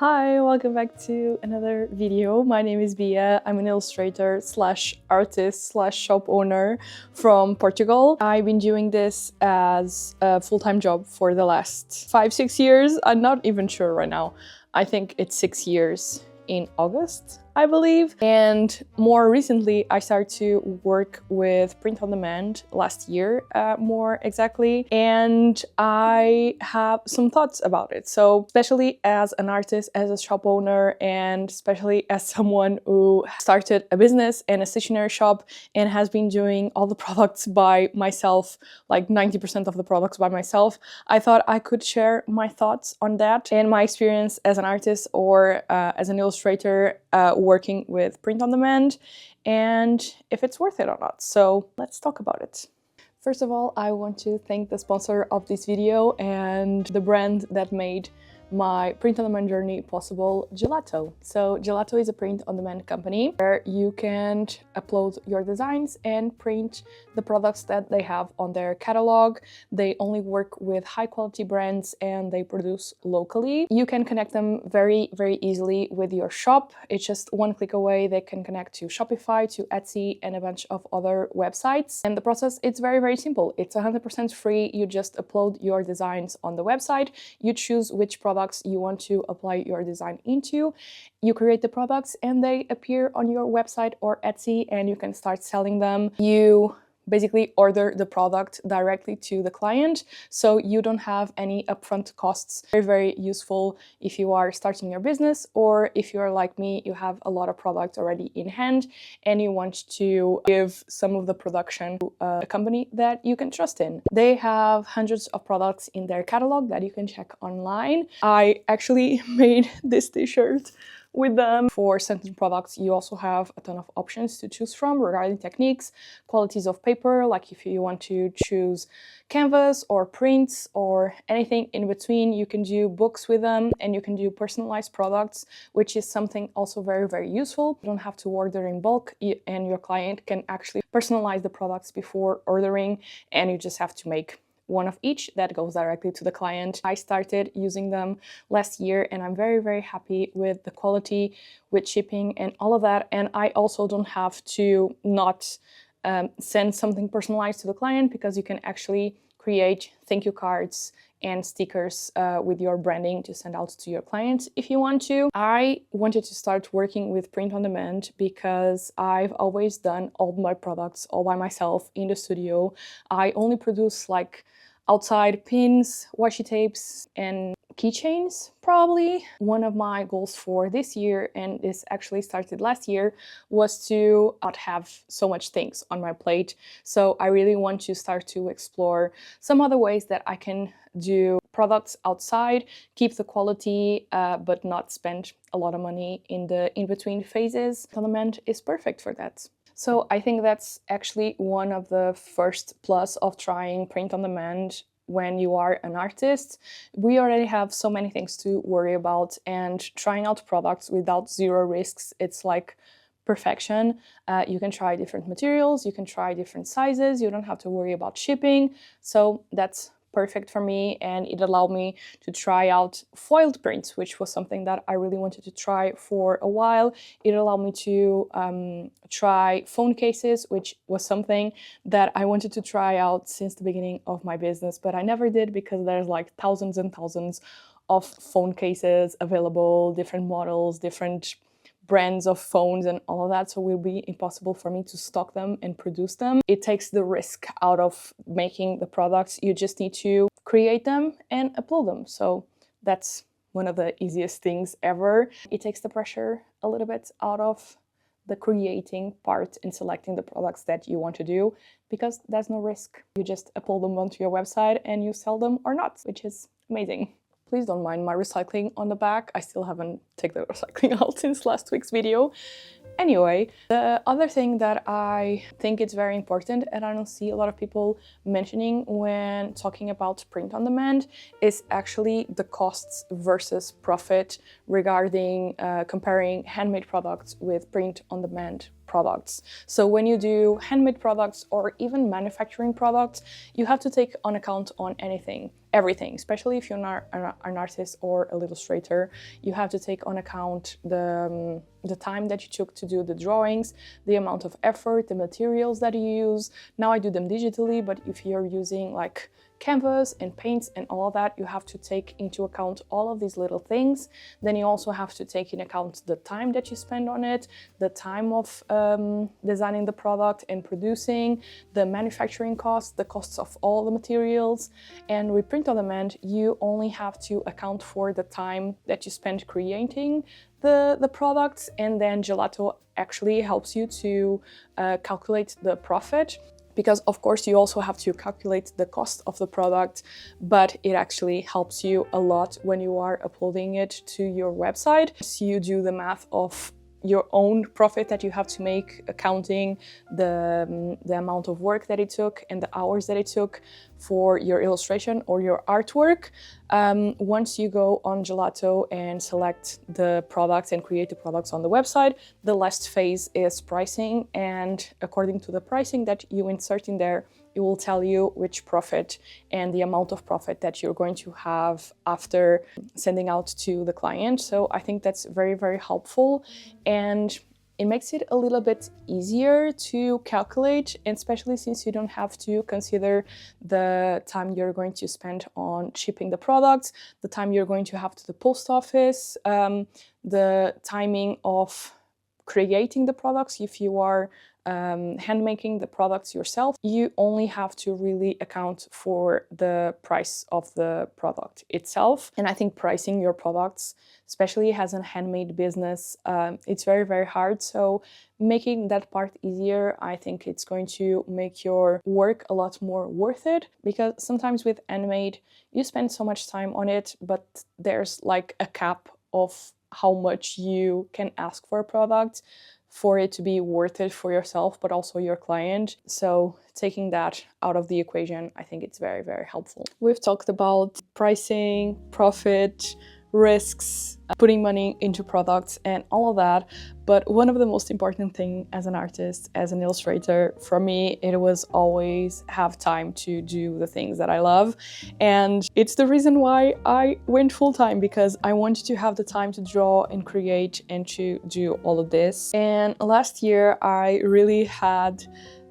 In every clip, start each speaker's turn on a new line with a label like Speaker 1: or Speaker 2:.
Speaker 1: Hi, welcome back to another video. My name is Bia. I'm an illustrator slash artist slash shop owner from Portugal. I've been doing this as a full-time job for the last 5-6 years. I'm not even sure right now. I think it's 6 years in August, I believe. And more recently, I started to work with print on demand last year, more exactly. And I have some thoughts about it. So especially as an artist, as a shop owner, and especially as someone who started a business and a stationery shop and has been doing all the products by myself, like 90% of the products by myself, I thought I could share my thoughts on that and my experience as an artist or as an illustrator working with print on demand, and if it's worth it or not. So let's talk about it. First of all, I want to thank the sponsor of this video and the brand that made my print-on-demand journey possible, Gelato. So Gelato is a print-on-demand company where you can upload your designs and print the products that they have on their catalog. They only work with high-quality brands and they produce locally. You can connect them very, very easily with your shop. It's just one click away. They can connect to Shopify, to Etsy, and a bunch of other websites. And the process, it's very, very simple. It's 100% free. You just upload your designs on the website. You choose which products you want to apply your design into. You create the products and they appear on your website or Etsy and you can start selling them. You basically order the product directly to the client, so you don't have any upfront costs. Very, very useful if you are starting your business, or if you're like me, you have a lot of products already in hand and you want to give some of the production to a company that you can trust in. They have hundreds of products in their catalog that you can check online. I actually made this t-shirt with them. For certain products, you also have a ton of options to choose from regarding techniques, qualities of paper, like if you want to choose canvas or prints or anything in between. You can do books with them and you can do personalized products, which is something also very, very useful. You don't have to order in bulk and your client can actually personalize the products before ordering, and you just have to make one of each that goes directly to the client. I started using them last year and I'm very, very happy with the quality, with shipping and all of that. And I also don't have to not send something personalized to the client, because you can actually create thank you cards and stickers with your branding to send out to your clients if you want to. I wanted to start working with print on demand because I've always done all my products all by myself in the studio. I only produce like outside pins, washi tapes, and keychains, probably. One of my goals for this year, and this actually started last year, was to not have so much things on my plate. So I really want to start to explore some other ways that I can do products outside, keep the quality, but not spend a lot of money in the in-between phases. Element is perfect for that. So I think that's actually one of the first plus of trying print on demand when you are an artist. We already have so many things to worry about, and trying out products without zero risks, it's like perfection. You can try different materials, you can try different sizes, you don't have to worry about shipping. So that's perfect for me, and it allowed me to try out foiled prints, which was something that I really wanted to try for a while. It allowed me to try phone cases, which was something that I wanted to try out since the beginning of my business, but I never did because there's like thousands and thousands of phone cases available, different models, different brands of phones and all of that, so it will be impossible for me to stock them and produce them. It takes the risk out of making the products. You just need to create them and upload them. So that's one of the easiest things ever. It takes the pressure a little bit out of the creating part and selecting the products that you want to do, because there's no risk. You just upload them onto your website and you sell them or not, which is amazing. Please don't mind my recycling on the back. I still haven't taken the recycling out since last week's video. Anyway, the other thing that I think is very important, and I don't see a lot of people mentioning when talking about print on demand, is actually the costs versus profit regarding comparing handmade products with print on demand products. So when you do handmade products or even manufacturing products, you have to take on account on anything. everything, especially if you're not an artist or an illustrator. You have to take on account the time that you took to do the drawings, the amount of effort, the materials that you use. Now I do them digitally, but if you're using like canvas and paints and all of that, you have to take into account all of these little things. Then you also have to take into account the time that you spend on it, the time of designing the product and producing, the manufacturing costs, the costs of all the materials. And with print on demand, you only have to account for the time that you spend creating the products, and then Gelato actually helps you to calculate the profit. Because of course you also have to calculate the cost of the product, but it actually helps you a lot when you are uploading it to your website. So you do the math of your own profit that you have to make, accounting the amount of work that it took and the hours that it took for your illustration or your artwork. Once you go on Gelato and select the products and create the products on the website, the last phase is pricing, and according to the pricing that you insert in there, it will tell you which profit and the amount of profit that you're going to have after sending out to the client. So I think that's very, very helpful, and it makes it a little bit easier to calculate, and especially since you don't have to consider the time you're going to spend on shipping the products, the time you're going to have to the post office, the timing of creating the products. If you are hand making the products yourself, you only have to really account for the price of the product itself. And I think pricing your products, especially as a handmade business, it's very, very hard. So making that part easier, I think it's going to make your work a lot more worth it, because sometimes with handmade, you spend so much time on it, but there's like a cap of how much you can ask for a product for it to be worth it for yourself, but also your client. So taking that out of the equation, I think it's very, very helpful. We've talked about pricing, profit, risks, putting money into products and all of that. But one of the most important things as an artist, as an illustrator, for me, it was always have time to do the things that I love. And it's the reason why I went full-time, because I wanted to have the time to draw and create and to do all of this. And last year, I really had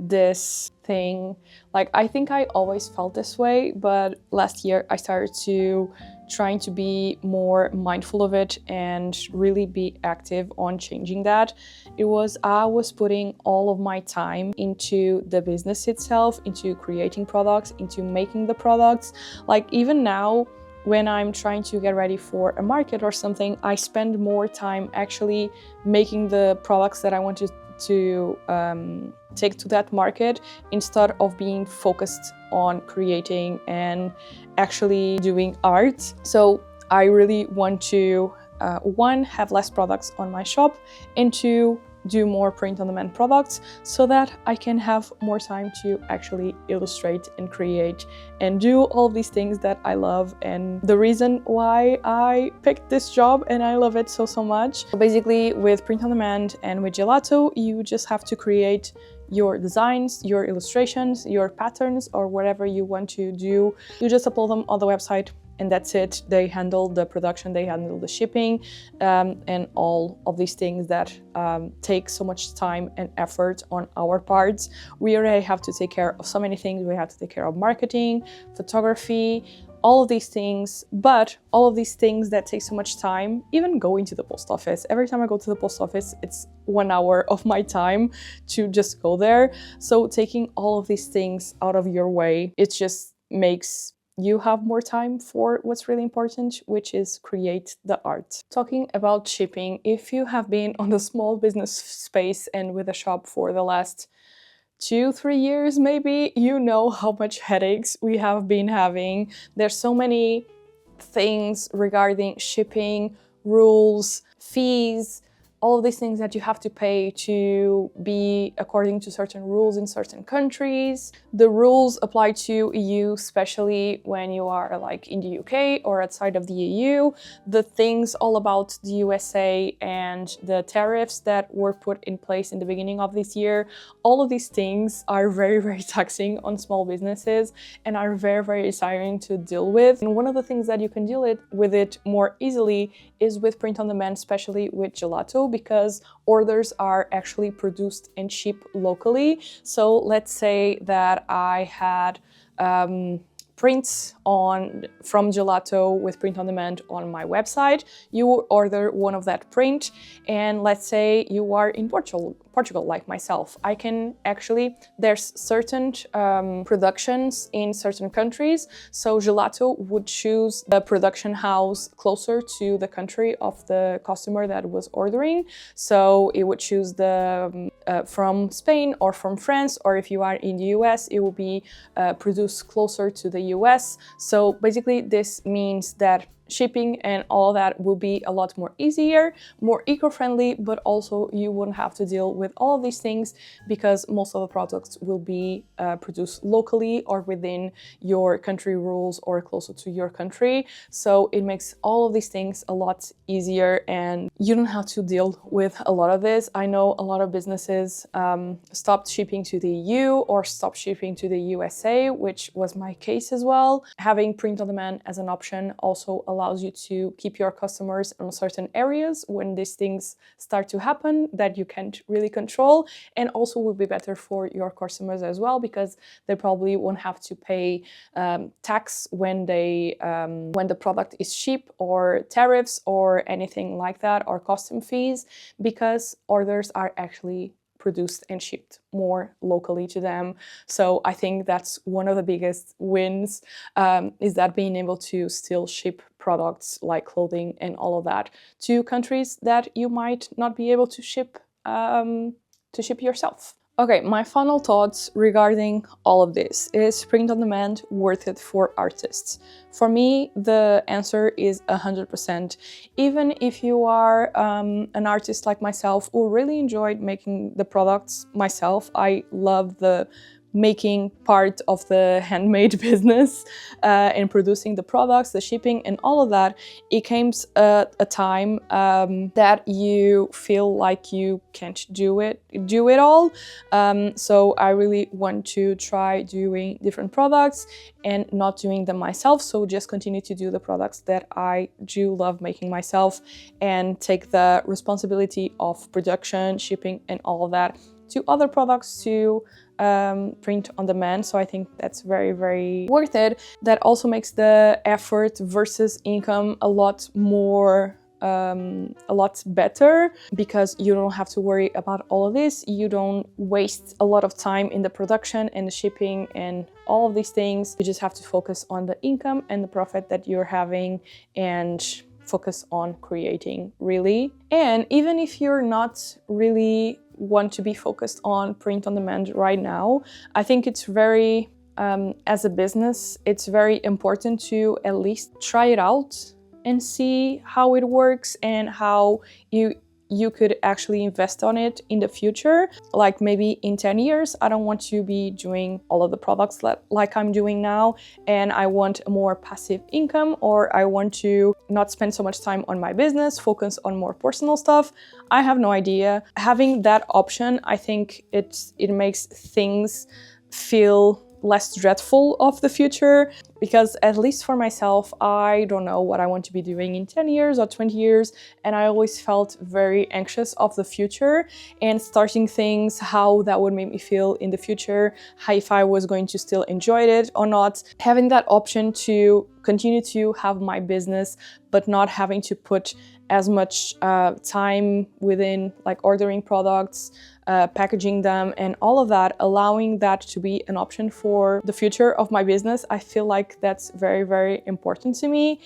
Speaker 1: this thing, like I think I always felt this way, but last year I started to trying to be more mindful of it and really be active on changing that. I was putting all of my time into the business itself, into creating products, into making the products. Like even now, when I'm trying to get ready for a market or something, I spend more time actually making the products that I want to take to that market, instead of being focused on creating and actually doing art. So I really want to, one, have less products on my shop, and two, do more print-on-demand products so that I can have more time to actually illustrate and create and do all these things that I love, and the reason why I picked this job and I love it so much. So basically with print-on-demand and with Gelato, you just have to create your designs, your illustrations, your patterns, or whatever you want to do. You just upload them on the website, and that's it. They handle the production, they handle the shipping, and all of these things that take so much time and effort on our parts. We already have to take care of so many things. We have to take care of marketing, photography, all of these things, but all of these things that take so much time, even going to the post office. Every time I go to the post office, it's 1 hour of my time to just go there. So taking all of these things out of your way, it just makes you have more time for what's really important, which is create the art. Talking about shipping, if you have been on the small business space and with a shop for the last 2-3 years maybe, you know how much headaches we have been having. There's so many things regarding shipping, rules, fees, all of these things that you have to pay to be according to certain rules in certain countries. The rules apply to EU, especially when you are like in the UK or outside of the EU. The things all about the USA and the tariffs that were put in place in the beginning of this year, all of these things are very, very taxing on small businesses and are very, very tiring to deal with. And one of the things that you can deal with it more easily is with print on demand, especially with gelato, because orders are actually produced and shipped locally. So let's say that I had prints from gelato with print on demand on my website. You order one of that print, and let's say you are in Portugal like myself. I can actually, there's certain productions in certain countries, so gelato would choose the production house closer to the country of the customer that was ordering. So it would choose the from Spain or from France, or if you are in the US, it will be produced closer to the US. So basically this means that shipping and all that will be a lot more easier, more eco-friendly, but also you wouldn't have to deal with all of these things because most of the products will be produced locally or within your country rules or closer to your country. So it makes all of these things a lot easier and you don't have to deal with a lot of this. I know a lot of businesses stopped shipping to the EU or stopped shipping to the USA, which was my case as well. Having print on demand as an option also allows you to keep your customers in certain areas when these things start to happen that you can't really control, and also will be better for your customers as well because they probably won't have to pay tax when the product is shipped, or tariffs or anything like that, or custom fees, because orders are actually produced and shipped more locally to them. So I think that's one of the biggest wins, is that being able to still ship products like clothing and all of that to countries that you might not be able to ship yourself. Okay, my final thoughts regarding all of this. Is print on demand worth it for artists? For me, the answer is 100%. Even if you are an artist like myself who really enjoyed making the products myself, I love the making part of the handmade business and producing the products, the shipping and all of that. It comes a time that you feel like you can't do it all. So I really want to try doing different products and not doing them myself. So just continue to do the products that I do love making myself and take the responsibility of production, shipping and all of that to other products to print on demand. So I think that's very, very worth it. That also makes the effort versus income a lot more a lot better because you don't have to worry about all of this. You don't waste a lot of time in the production and the shipping and all of these things. You just have to focus on the income and the profit that you're having and focus on creating, really. And even if you're not really want to be focused on print on demand right now, I think it's very, as a business, it's very important to at least try it out and see how it works and how you could actually invest on it in the future. Like maybe in 10 years, I don't want to be doing all of the products like I'm doing now, and I want a more passive income, or I want to not spend so much time on my business, focus on more personal stuff. I have no idea. Having that option, I think it makes things feel less dreadful of the future, because at least for myself, I don't know what I want to be doing in 10 years or 20 years, and I always felt very anxious of the future and starting things, how that would make me feel in the future, how if I was going to still enjoy it or not. Having that option to continue to have my business but not having to put as much time within like ordering products, packaging them and all of that, allowing that to be an option for the future of my business, I feel like that's very, very important to me.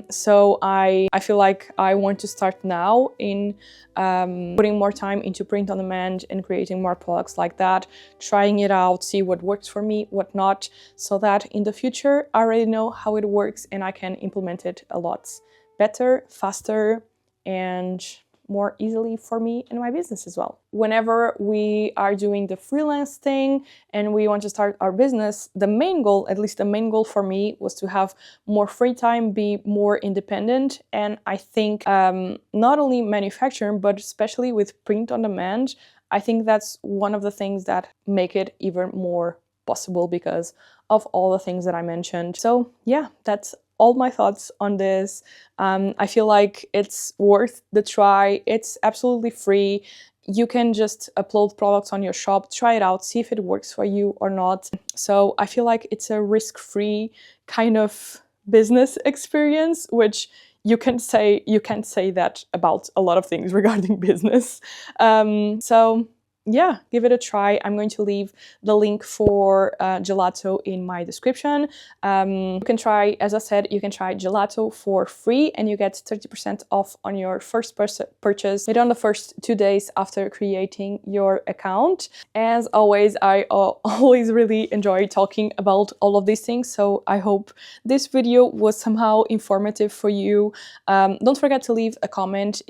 Speaker 1: So I feel like I want to start now in putting more time into print on demand and creating more products like that, trying it out, see what works for me, what not, so that in the future I already know how it works and I can implement it a lot better, faster, and more easily for me and my business as well. Whenever we are doing the freelance thing and we want to start our business, the main goal, at least the main goal for me, was to have more free time, be more independent. And I think not only manufacturing, but especially with print on demand, I think that's one of the things that make it even more possible because of all the things that I mentioned. So yeah, that's all my thoughts on this. I feel like it's worth the try. It's absolutely free. You can just upload products on your shop, try it out, see if it works for you or not. So I feel like it's a risk-free kind of business experience, which you can't say that about a lot of things regarding business. So yeah, give it a try. I'm going to leave the link for gelato in my description. You can try, as I said, you can try gelato for free and you get 30% off on your first purchase made on the first 2 days after creating your account. As always, I always really enjoy talking about all of these things, so I hope this video was somehow informative for you. Don't forget to leave a comment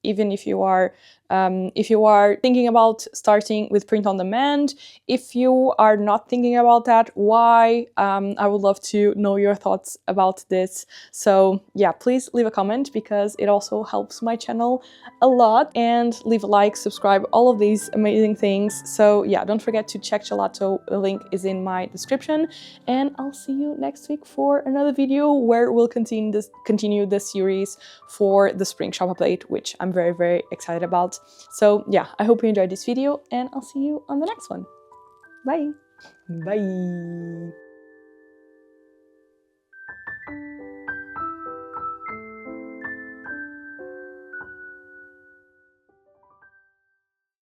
Speaker 1: even if you are thinking about starting with print on demand. If you are not thinking about that, why? I would love to know your thoughts about this. So yeah, please leave a comment because it also helps my channel a lot. And leave a like, subscribe, all of these amazing things. So yeah, don't forget to check gelato. The link is in my description. And I'll see you next week for another video where we'll continue this series for the spring shop update, which I'm very, very excited about. So yeah, I hope you enjoyed this video and I'll see you on the next one. Bye! Bye!